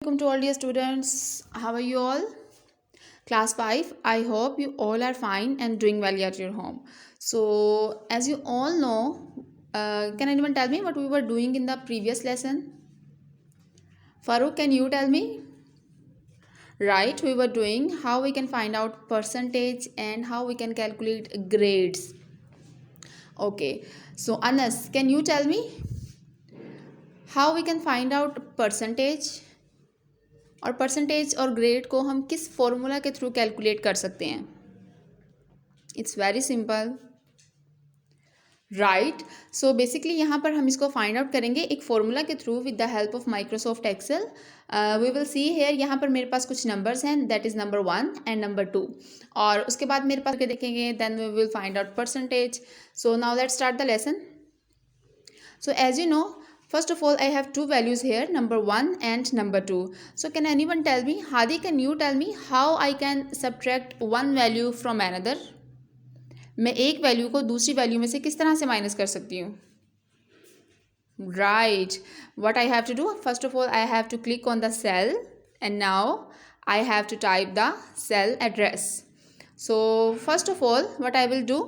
Welcome to all dear students. How are you all? Class 5. I hope you all are fine and doing well at your home. So, as you all know, can anyone tell me what we were doing in the previous lesson? Farooq, can you tell me? Right, we were doing how we can find out percentage and how we can calculate grades. Okay, so Anas, can you tell me how we can find out percentage? और percentage और grade को हम किस formula के through calculate कर सकते हैं? It's very simple, right. So basically यहाँ पर हम इसको फाइंड आउट करेंगे एक फॉर्मूला के through with the help of Microsoft Excel. We will see here, यहाँ पर मेरे पास कुछ नंबर्स हैं, that is number 1 and number 2. और उसके बाद मेरे पास देखेंगे, then we will find out percentage. So now let's start the lesson. So as you know, first of all, I have two values here, number 1 and number 2. So can anyone tell me, Hadi, can you tell me how I can subtract one value from another? मैं एक value को दूसरी value में से किस तरह से minus कर सकती हूँ? Right. What I have to do? First of all, I have to click on the cell and now I have to type the cell address. So first of all, what I will do?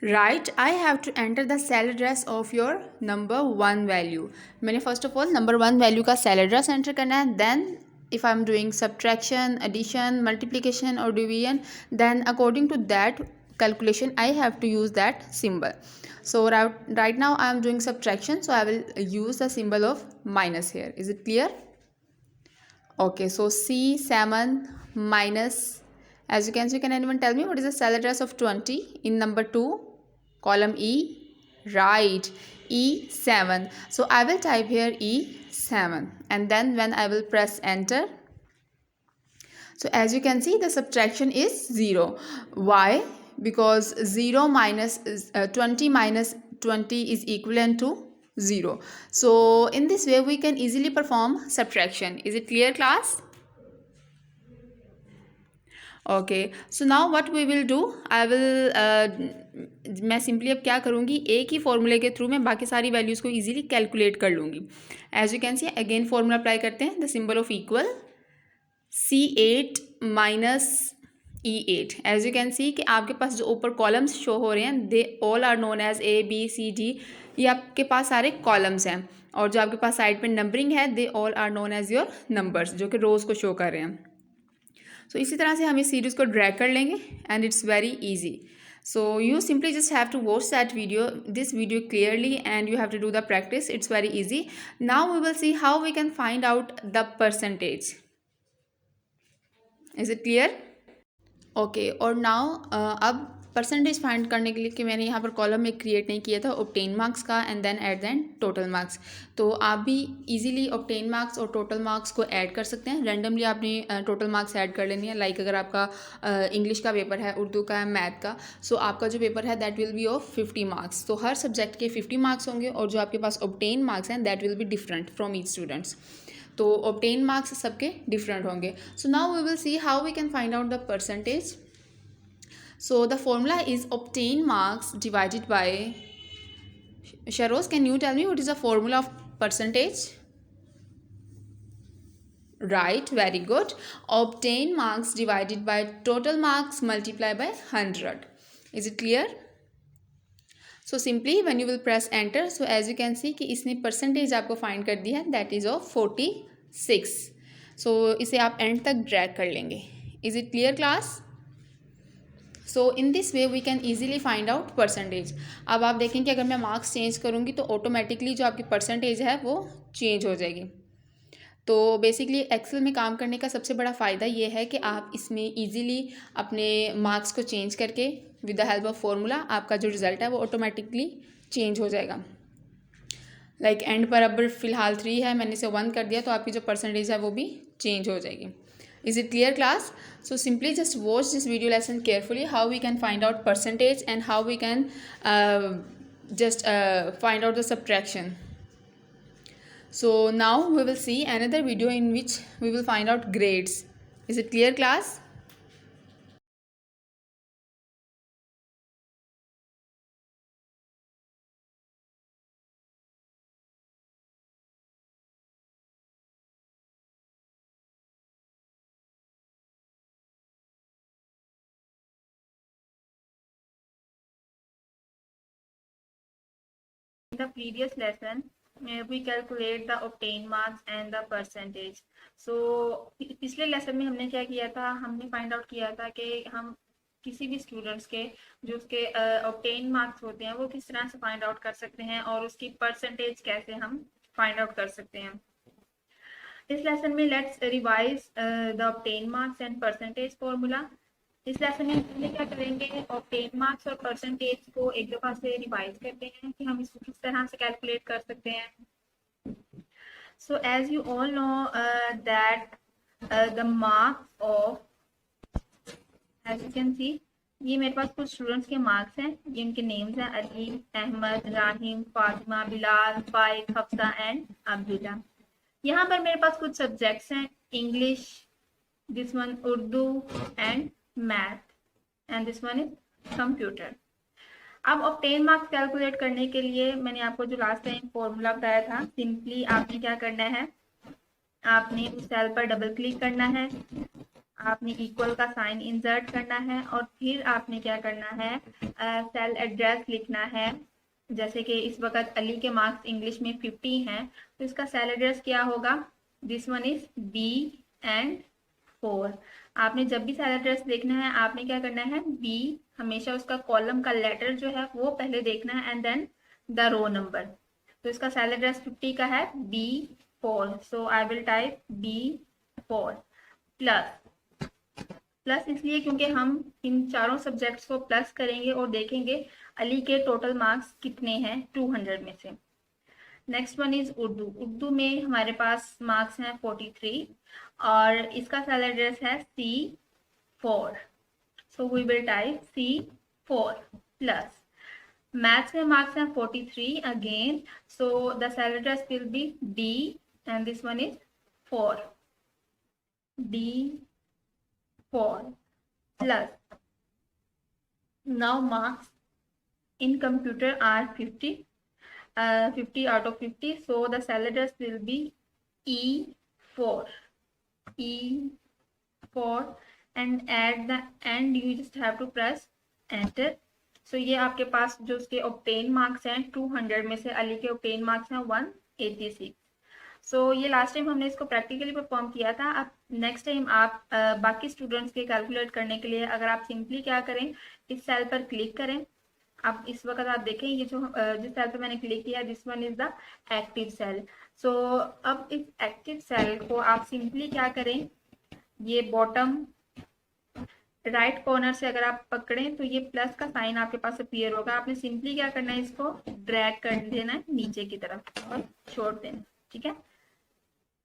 Right, I have to enter the cell address of your number 1 value. मैंने first of all number 1 value का cell address enter करना है. Then if I'm doing subtraction, addition, multiplication or division, then according to that calculation I have to use that symbol. So right now I am doing subtraction, so I will use the symbol of minus here. Is it clear? Okay, so C7 minus, as you can see, can anyone tell me what is the cell address of 20 in number 2? Column E, right, E7. So I will type here E7 and then when I will press enter, so as you can see the subtraction is 0. Why? Because 0 minus 20 minus 20 is equivalent to 0. So in this way we can easily perform subtraction. Is it clear, class? Okay, so now what we will do, I will मैं simply अब क्या करूँगी, एक ही फॉर्मूले के through मैं बाकी सारी वैल्यूज़ को इजीली कैलकुलेट कर लूँगी. As you can see, again formula apply करते हैं, the symbol of equal, C8 minus E8. As you can see कि आपके पास जो ऊपर कॉलम्स शो हो रहे हैं, they all are known as A B C D. ये आपके पास सारे कॉलम्स हैं और जो आपके पास साइड पे नंबरिंग है, they all are known as your numbers, जो कि रोज़ को शो कर रहे हैं. सो इसी तरह से हम इस सीरीज़ को ड्रैग कर लेंगे and it's very easy. So you simply just have to watch this video clearly and you have to do the practice. It's very easy. Now we will see how we can find out the percentage. Is it clear? Okay, और now अब percentage find करने के लिए कि मैंने यहाँ पर column में क्रिएट नहीं किया था ऑब्टेन मार्क्स का and then at then total marks. तो आप भी इजीली ऑब्टेन मार्क्स और टोटल मार्क्स को ऐड कर सकते हैं. रैंडमली आपने टोटल मार्क्स ऐड कर लेनी है. लाइक अगर आपका इंग्लिश का पेपर है, उर्दू का है, मैथ का, सो आपका जो पेपर है that will B of 50 marks. तो हर सब्जेक्ट के 50 मार्क्स होंगे और जो आपके पास ऑब्टेन मार्क्स हैं that will be different from each students. तो ऑब्टेन मार्क्स सबके डिफरेंट होंगे. So now we will see how we can find out the percentage. So the formula is obtain marks divided by, Sharoz, can you tell me what is the formula of percentage? Right, very good. Obtain marks divided by total marks multiplied by 100. Is it clear? So simply when you will press enter, so as you can see कि इसने percentage आपको find कर दिया है, that is of 46. So इसे आप end तक drag कर लेंगे. Is it clear, class? So in this way we can easily find out percentage. अब आप देखें कि अगर मैं मार्क्स चेंज करूँगी तो ऑटोमेटिकली जो आपकी परसेंटेज है वो चेंज हो जाएगी. तो बेसिकली एक्सेल में काम करने का सबसे बड़ा फ़ायदा ये है कि आप इसमें इजीली अपने मार्क्स को चेंज करके with the help of formula आपका जो रिज़ल्ट है वो ऑटोमेटिकली चेंज हो जाएगा. लाइक एंड पर अब फिलहाल 3 है, मैंने इसे 1 कर दिया तो आपकी जो परसेंटेज है वो भी चेंज हो जाएगी. Is it clear, class? So simply just watch this video lesson carefully, how we can find out percentage and how we can just find out the subtraction. So now we will see another video in which we will find out grades. Is it clear, class? in the previous lesson we calculate the obtained marks and the percentage. So पिछले lesson में हमने क्या किया था, हमने find out किया था कि हम किसी भी स्टूडेंट्स के जो उसके ऑब्टेन मार्क्स होते हैं वो किस तरह से फाइंड आउट कर सकते हैं और उसकी परसेंटेज कैसे हम फाइंड आउट कर सकते हैं. इस लेसन में let's revise the obtain marks and percentage formula. इस लेसन में हम क्या करेंगे, ऑब्टेन मार्क्स और परसेंटेज को एक दफा से रिवाइज करते हैं कि हम इसको किस तरह से कैलकुलेट कर सकते हैं. So as you all know that the marks of, as you can see, ये मेरे पास कुछ स्टूडेंट्स के मार्क्स हैं. ये उनके नेम्स हैं, अली, अहमद, राहिम, फातिमा, बिलाल, फाइक, हफ्सा एंड अब्दुल्ला. यहाँ पर मेरे पास कुछ सब्जेक्ट्स हैं, English, this one Urdu and math and this one is computer. अब ऑब्टेन मार्क्स कैलकुलेट करने के लिए मैंने आपको जो लास्ट टाइम फॉर्मूला बताया था, सिंपली आपने क्या करना है, आपने उस सेल पर डबल क्लिक करना है, आपने इक्वल का साइन इंसर्ट करना है और फिर आपने क्या करना है, सेल एड्रेस लिखना है. जैसे कि इस वक्त अली के मार्क्स इंग्लिश में 50 हैं, तो इसका सेल एड्रेस क्या होगा, this one is B and 4. आपने जब भी सेल एड्रेस देखना है आपने क्या करना है, बी, हमेशा उसका कॉलम का लेटर जो है वो पहले देखना है and then the row number. तो इसका सेल एड्रेस 50 का है B4, so I will type B4 plus इसलिए क्योंकि हम इन चारों सब्जेक्ट्स को प्लस करेंगे और देखेंगे अली के टोटल मार्क्स कितने हैं 200 में से. Next one is Urdu. Urdu में हमारे पास मार्क्स हैं 43 और इसका सेल एड्रेस है C4, so we will type C4 plus. Maths में मार्क्स हैं 43 again, so the cell address will be D and this one is 4, D4 plus. Now marks in computer are 50, 50 out of 50, so the cell address will be E4, and at the end you just have to press enter. So ये आपके पास जो उसके obtain marks हैं 200 में से अली के obtain marks हैं 186. सो ये लास्ट टाइम हमने इसको प्रैक्टिकली परफॉर्म किया था. अब नेक्स्ट टाइम आप बाकी स्टूडेंट्स के कैलकुलेट करने के लिए अगर आप सिंपली क्या करें, इस सेल पर क्लिक करें. अब इस वक्त आप देखें ये जो जिस सेल पर मैंने क्लिक किया, this one is the active cell. So अब इस एक्टिव सेल को आप सिंपली क्या करें, ये बॉटम राइट कॉर्नर से अगर आप पकड़ें तो ये प्लस का साइन आपके पास अपीयर होगा. आपने सिंपली क्या करना है, इसको ड्रैग कर देना है नीचे की तरफ और छोड़ देना. ठीक है,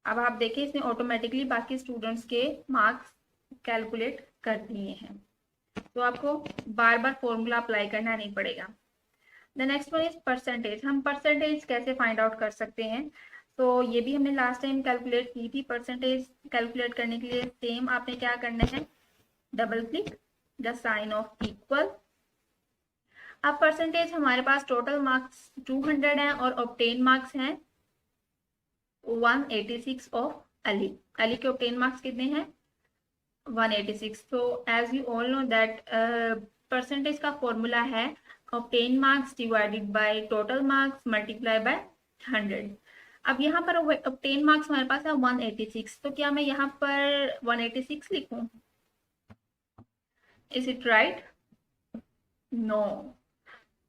अब आप देखें इसने ऑटोमेटिकली बाकी स्टूडेंट्स के मार्क्स कैलकुलेट कर दिए हैं, तो आपको बार बार फॉर्मूला अप्लाई करना नहीं पड़ेगा. The next one is percentage. हम परसेंटेज कैसे फाइंड आउट कर सकते हैं, तो ये भी हमने लास्ट टाइम कैलकुलेट की थी. परसेंटेज कैलकुलेट करने के लिए सेम आपने क्या करना है, double click the sign of equal. अब परसेंटेज हमारे पास टोटल मार्क्स 200 हैं और ऑब्टेन मार्क्स हैं 186 ऑफ अली. अली के ऑब्टेन मार्क्स कितने हैं, 186. तो as you all know that percentage का फॉर्मूला है obtain marks divided by total marks multiply by 100. अब यहाँ पर ऑब्टेन मार्क्स हमारे पास है 186, तो क्या मैं यहाँ पर 186 लिखूं, इज इट राइट, नो.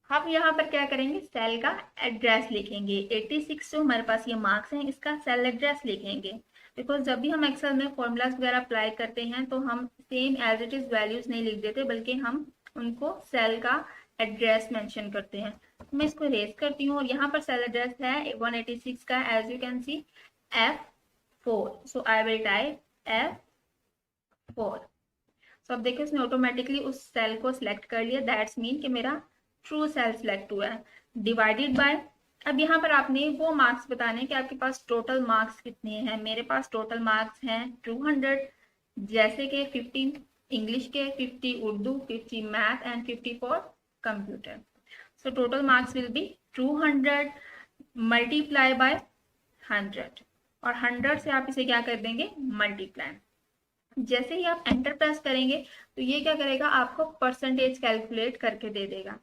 हम यहाँ पर क्या करेंगे, सेल का एड्रेस लिखेंगे. 86 जो हमारे पास ये मार्क्स हैं इसका सेल एड्रेस लिखेंगे, बिकॉज जब भी हम एक्सेल में फॉर्मूलाज वगैरह अप्लाई करते हैं तो हम same as it is values नहीं लिख देते, बल्कि हम उनको सेल का एड्रेस मेंशन करते हैं. मैं इसको रेस करती हूँ और यहाँ पर सेल एड्रेस है 186 का, as you can see F4, so I will type F4. So अब देखिए उसने ऑटोमेटिकली उस सेल को सिलेक्ट कर लिया, दैट्स मीन कि मेरा ट्रू सेल सिलेक्ट हुआ है. डिवाइडेड बाय, अब यहाँ पर आपने वो मार्क्स बताने हैं कि आपके पास टोटल मार्क्स कितने हैं. मेरे पास टोटल मार्क्स हैं 200, जैसे कि 50 इंग्लिश के, 50 Urdu, 50 math and 50 for computer. So total marks will be 200 multiply by 100, और 100 से आप इसे क्या कर देंगे, मल्टीप्लाई. जैसे ही आप एंटर प्रेस करेंगे तो ये क्या करेगा, आपको परसेंटेज कैलकुलेट करके दे देगा.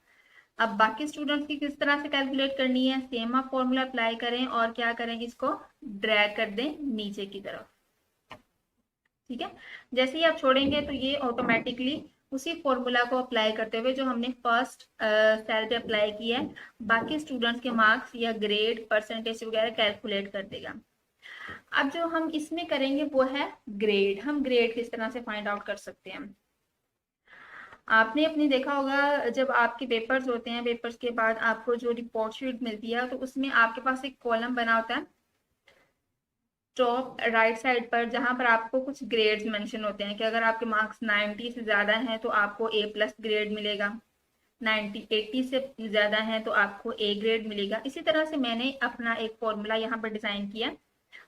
अब बाकी स्टूडेंट्स की किस तरह से कैलकुलेट करनी है, सेम आप फॉर्मूला अप्लाई करें और क्या करें, इसको ड्रैग कर दें नीचे की तरफ। ठीक है, जैसे ही आप छोड़ेंगे तो ये ऑटोमेटिकली उसी फॉर्मूला को अप्लाई करते हुए जो हमने फर्स्ट सेल पे अप्लाई किया है, बाकी स्टूडेंट्स के मार्क्स या ग्रेड परसेंटेज वगैरह कैलकुलेट कर देगा। अब जो हम इसमें करेंगे वो है ग्रेड। हम ग्रेड किस तरह से फाइंड आउट कर सकते हैं, आपने अपने देखा होगा जब आपके पेपर्स होते हैं, पेपर्स के बाद आपको जो रिपोर्ट शीट मिलती है तो उसमें आपके पास एक कॉलम बना होता है टॉप राइट साइड पर, जहां पर आपको कुछ ग्रेड्स मेंशन होते हैं कि अगर आपके मार्क्स 90 से ज्यादा हैं तो आपको A+ ग्रेड मिलेगा, 80 से ज्यादा हैं तो आपको A ग्रेड मिलेगा। इसी तरह से मैंने अपना एक फॉर्मूला यहाँ पर डिजाइन किया।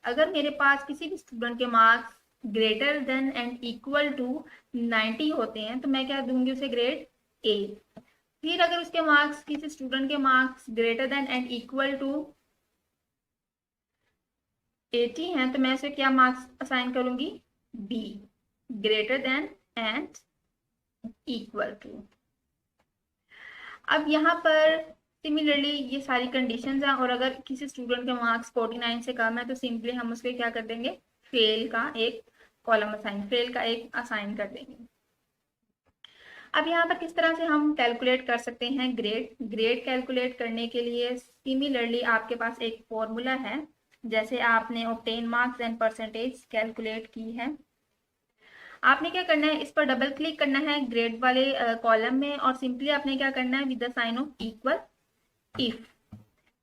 अगर मेरे पास किसी भी स्टूडेंट के marks greater than and equal to 90 होते हैं तो मैं क्या दूंगी उसे, ग्रेड A। फिर अगर उसके मार्क्स, किसी स्टूडेंट के marks greater than and equal to 80 हैं तो मैं उसे क्या मार्क्स असाइन करूंगी, B, greater than and equal to. अब यहाँ पर सिमिलरली ये सारी कंडीशंस हैं और अगर किसी स्टूडेंट के मार्क्स 49 से कम है तो सिंपली हम उसके क्या कर देंगे, फेल का एक कॉलम असाइन, फेल का एक असाइन कर देंगे। अब यहाँ पर किस तरह से हम कैलकुलेट कर सकते हैं ग्रेड। ग्रेड कैलकुलेट करने के लिए सिमिलरली आपके पास एक फॉर्मूला है, जैसे आपने obtain marks and percentage calculate की है। आपने क्या करना है, इस पर डबल क्लिक करना है ग्रेड वाले कॉलम में और सिंपली आपने क्या करना है, with the sign of equal, if.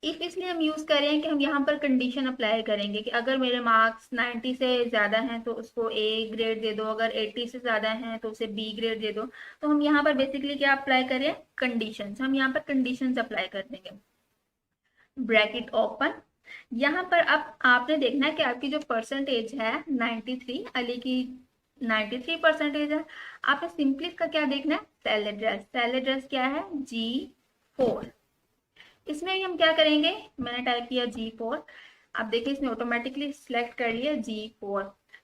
If इसलिए हम यूज कर रहे हैं कि हम यहाँ पर कंडीशन अप्लाई करेंगे कि अगर मेरे मार्क्स 90 से ज्यादा हैं तो उसको A ग्रेड दे दो, अगर 80 से ज्यादा हैं तो उसे B ग्रेड दे दो। तो हम यहाँ पर बेसिकली क्या अप्लाई करें, कंडीशन। हम यहाँ पर कंडीशन अप्लाई कर देंगे, ब्रैकेट ओपन। यहाँ पर अब आपने देखना है कि आपकी जो परसेंटेज है 93, अली की 93% है। आपने सिंपली इसका क्या देखना है, सेल एड्रेस। सेल एड्रेस क्या है, G4। इसमें भी हम क्या करेंगे, मैंने टाइप किया G4, अब देखिए इसने ऑटोमेटिकली सिलेक्ट कर लिया G4।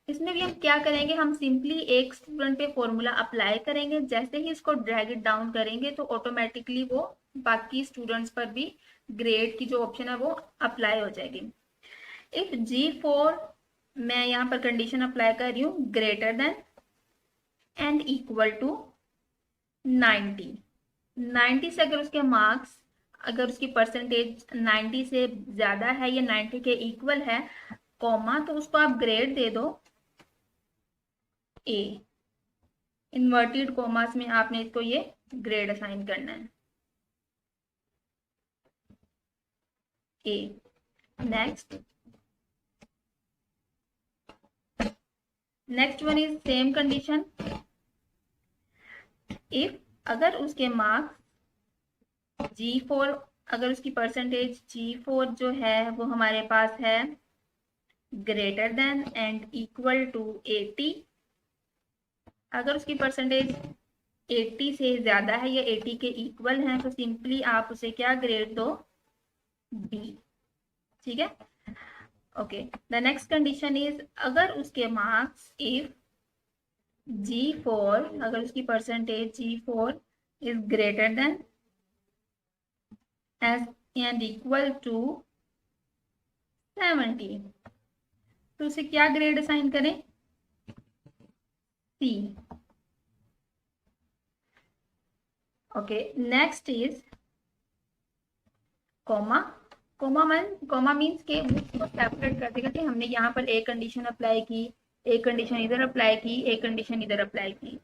इसमें भी हम क्या करेंगे, हम सिंपली एक स्टूडेंट पे फॉर्मूला अप्लाई करेंगे, जैसे ही इसको ड्रैग इट डाउन करेंगे तो ऑटोमेटिकली वो बाकी स्टूडेंट्स पर भी ग्रेड की जो ऑप्शन है वो अप्लाई हो जाएगी। इफ G4, मैं यहाँ पर कंडीशन अप्लाई कर रही हूँ greater than and equal to 90। 90 से अगर उसके मार्क्स, अगर उसकी परसेंटेज 90 से ज्यादा है या 90 के इक्वल है, कॉमा, तो उसको आप ग्रेड दे दो A। इन्वर्टेड कॉमास में आपने इसको ये ग्रेड असाइन करना है, A। Next one is same condition. If अगर उसके मार्क्स G4, अगर उसकी परसेंटेज G4 जो है वो हमारे पास है greater than and equal to 80, अगर उसकी परसेंटेज 80 से ज्यादा है या 80 के इक्वल है तो सिंपली आप उसे क्या ग्रेड दो, B। ठीक है, okay. The next condition is अगर उसके मार्क्स, इफ G4, अगर उसकी percentage G4 is greater than as and equal to 70, तो उसे क्या ग्रेड असाइन करें, C। Okay, next is comma. Comma means के उसको सेपरेट कर देगा कि हमने यहाँ पर एक कंडीशन अप्लाई की, एक कंडीशन इधर अप्लाई की, एक कंडीशन इधर अप्लाई की।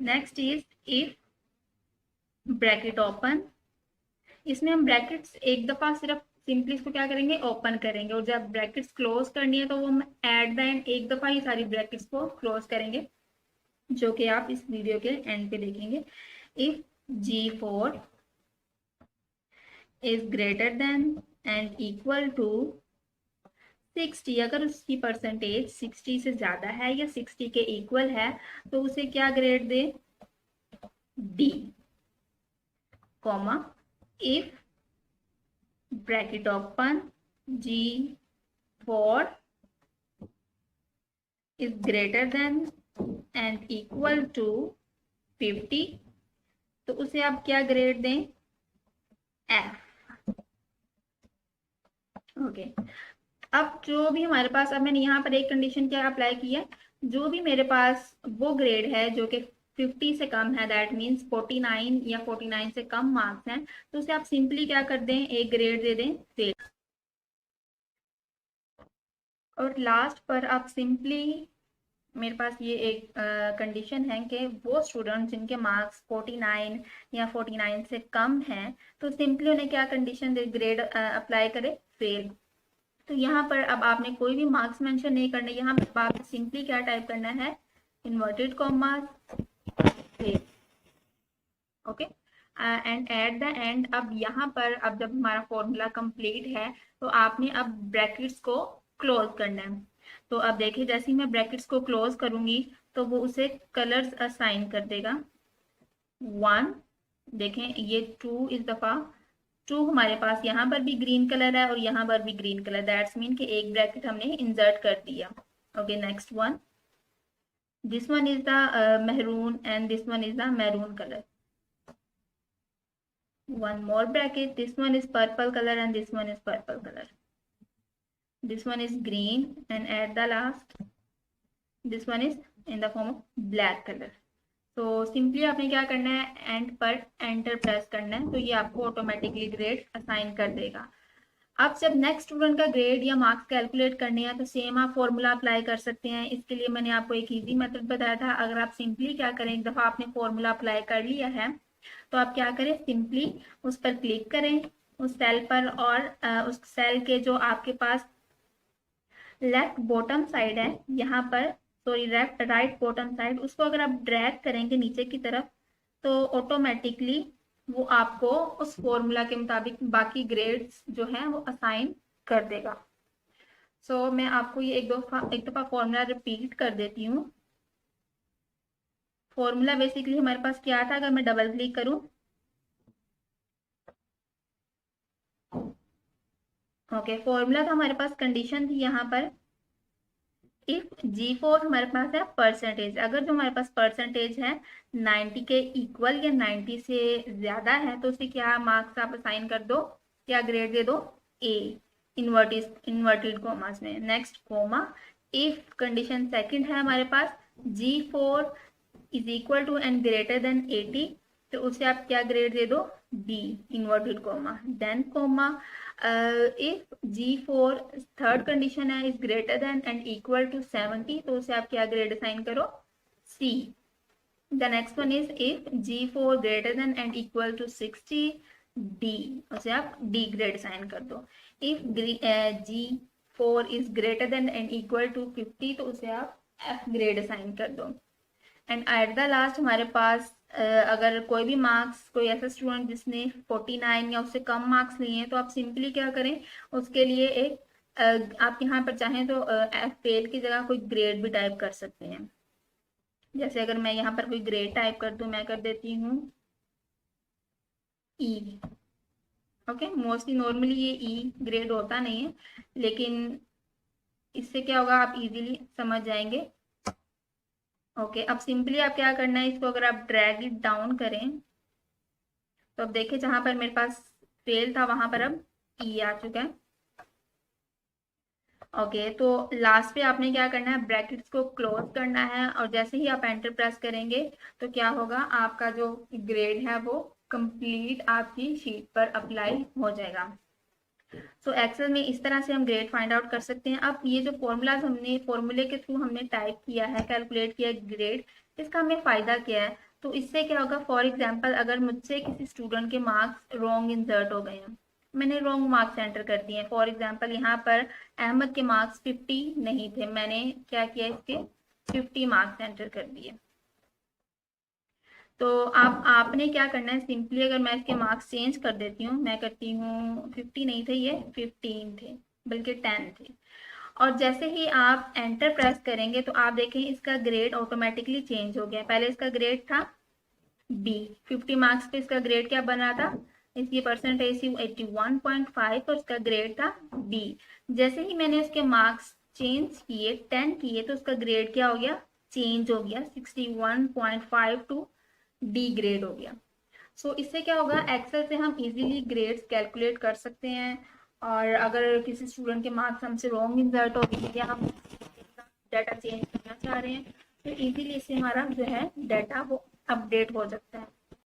Next is if, bracket open. इसमें हम ब्रैकेट्स एक दफा सिर्फ सिंपली इसको क्या करेंगे, ओपन करेंगे, और जब ब्रैकेट्स क्लोज करनी है तो वो हम एट द एंड एक दफा ही सारी ब्रैकेट्स को क्लोज करेंगे, जो कि आप इस वीडियो के एंड पे देखेंगे। If G4 is greater than and equal to 60, अगर उसकी परसेंटेज 60 से ज्यादा है या 60 के इक्वल है तो उसे क्या ग्रेड दे, D, comma. If bracket open G4 is greater than and equal to 50, तो उसे आप क्या ग्रेड दें? एफ। ओके, अब जो भी हमारे पास, अब मैंने यहाँ पर एक कंडीशन क्या अप्लाई की है, जो भी मेरे पास वो ग्रेड है जो कि 50 से कम है, दैट मीन्स 49 या 49 से कम मार्क्स हैं, तो उसे आप सिंपली क्या कर दें, एक ग्रेड दे दें फेल। और लास्ट पर आप सिंपली, मेरे पास ये एक कंडीशन है कि वो स्टूडेंट्स जिनके मार्क्स 49 या 49 से कम हैं, तो सिंपली उन्हें क्या कंडीशन दे, ग्रेड अप्लाई करें फेल। तो यहाँ पर अब आपने कोई भी मार्क्स मेंशन नहीं करने, यहाँ पर आपने सिंपली क्या टाइप करना है, inverted comma fail. Okay, and at the end, अब यहाँ पर अब जब हमारा फॉर्मूला कंप्लीट है तो आपने अब ब्रैकेट्स को क्लोज करना है। तो अब देखिए, जैसे ही मैं ब्रैकेट्स को क्लोज करूंगी तो वो उसे कलर्स असाइन कर देगा। 1, देखें ये 2 इस दफा 2 हमारे पास यहाँ पर भी ग्रीन कलर है और यहाँ पर भी ग्रीन कलर, दैट्स मीन कि एक ब्रैकेट हमने इंसर्ट कर दिया। Okay, next one, this one is the maroon and this one is the maroon colour. One more bracket, this one is purple color and this one is purple color. This one is green, and at the last this one is in the form of black color. तो simply आपने क्या करना है, and पर enter press करना है, तो ये आपको ऑटोमेटिकली ग्रेड असाइन कर देगा। अब जब नेक्स्ट स्टूडेंट का ग्रेड या मार्क्स कैलकुलेट करने हैं तो सेम आप फॉर्मूला अप्लाई कर सकते हैं। इसके लिए मैंने आपको एक इजी मेथड बताया था। अगर आप सिंपली क्या करें, एक दफा आपने फॉर्मूला अप्लाई कर लिया है तो आप क्या करें, सिंपली उस पर क्लिक करें, उस सेल पर, और उस सेल के जो आपके पास लेफ्ट बॉटम साइड है यहाँ पर, सॉरी राइट बॉटम साइड, उसको अगर आप ड्रैग करेंगे नीचे की तरफ तो ऑटोमेटिकली वो आपको उस फॉर्मूला के मुताबिक बाकी ग्रेड्स जो हैं वो असाइन कर देगा। सो मैं आपको ये एक दफा फॉर्मूला रिपीट कर देती हूँ। फॉर्मूला बेसिकली हमारे पास क्या था, अगर मैं डबल क्लिक करूं, ओके, फॉर्मूला था हमारे पास, कंडीशन थी यहाँ पर, इफ G4 हमारे पास है परसेंटेज, अगर जो हमारे पास परसेंटेज है 90 के इक्वल या 90 से ज्यादा है तो उसे क्या मार्क्स आप असाइन कर दो, क्या ग्रेड दे दो, ए, इन्वर्टेड कॉमास में। Next comma, if condition second है हमारे पास G4 is equal to and greater than 80, तो उसे आप क्या ग्रेड दे दो, B, inverted comma. Then comma, if G4 third condition है, is greater than and equal to 70, तो उसे आप क्या ग्रेड असाइन करो, C. The next one is if G4 greater than and equal to 60, D, उसे आप डी ग्रेड असाइन कर दो। If G4 is greater than and equal to 50, तो उसे आप एफ ग्रेड असाइन कर दो। एंड एट द लास्ट हमारे पास अगर कोई भी मार्क्स, कोई ऐसा स्टूडेंट जिसने 49 या उससे कम मार्क्स लिए हैं, तो आप सिंपली क्या करें, उसके लिए एक आप यहाँ पर चाहें तो फेल की जगह कोई ग्रेड भी टाइप कर सकते हैं। जैसे अगर मैं यहाँ पर कोई ग्रेड टाइप कर दूं, मैं कर देती हूँ ई। ओके, मोस्टली नॉर्मली ये ई ग्रेड होता नहीं है, लेकिन इससे क्या होगा, आप इजीली समझ जाएंगे। ओके, अब सिंपली आप क्या करना है, इसको अगर आप ड्रैग इट डाउन करें तो अब देखिए जहां पर मेरे पास फेल था वहां पर अब ई आ चुका है। ओके, तो लास्ट पे आपने क्या करना है, ब्रैकेट्स को क्लोज करना है, और जैसे ही आप एंटर प्रेस करेंगे तो क्या होगा, आपका जो ग्रेड है वो कंप्लीट आपकी शीट पर अप्लाई हो जाएगा। सो एक्सेल में इस तरह से हम ग्रेड फाइंड आउट कर सकते हैं। अब ये जो फॉर्मूलाज हमने फॉर्मूले के थ्रू हमने टाइप किया है, कैलकुलेट किया ग्रेड, इसका हमें फायदा क्या है, तो इससे क्या होगा, फॉर एग्जांपल अगर मुझसे किसी स्टूडेंट के मार्क्स रॉन्ग इंसर्ट हो गए हैं, मैंने रॉन्ग मार्क्स एंटर कर दिए हैं, फॉर एग्जांपल यहाँ पर अहमद के मार्क्स 50 नहीं थे, मैंने क्या किया, इसके 50 मार्क्स एंटर कर दिए। तो आपने क्या करना है, सिंपली अगर मैं इसके मार्क्स चेंज कर देती हूँ, मैं करती हूँ 50 नहीं थे ये, 15 थे, बल्कि 10 थे, और जैसे ही आप एंटर प्रेस करेंगे तो आप देखें इसका ग्रेड ऑटोमेटिकली चेंज हो गया। पहले इसका ग्रेड था बी, 50 मार्क्स पे इसका ग्रेड क्या बना था, इसकी परसेंटेज थी 81.5 और इसका ग्रेड था बी। जैसे ही मैंने इसके मार्क्स चेंज किए, 10 किए, तो उसका ग्रेड क्या हो गया, चेंज हो गया 61.5 टू डी ग्रेड हो गया। सो इससे क्या होगा, एक्सेल से हम इजीली ग्रेड्स कैलकुलेट कर सकते हैं। और अगर किसी स्टूडेंट के मार्क्स हमसे रॉन्ग इंसर्ट हो गए या हम डाटा चेंज करना चाह रहे हैं तो इजीली इससे हमारा जो है डाटा वो अपडेट हो सकता है।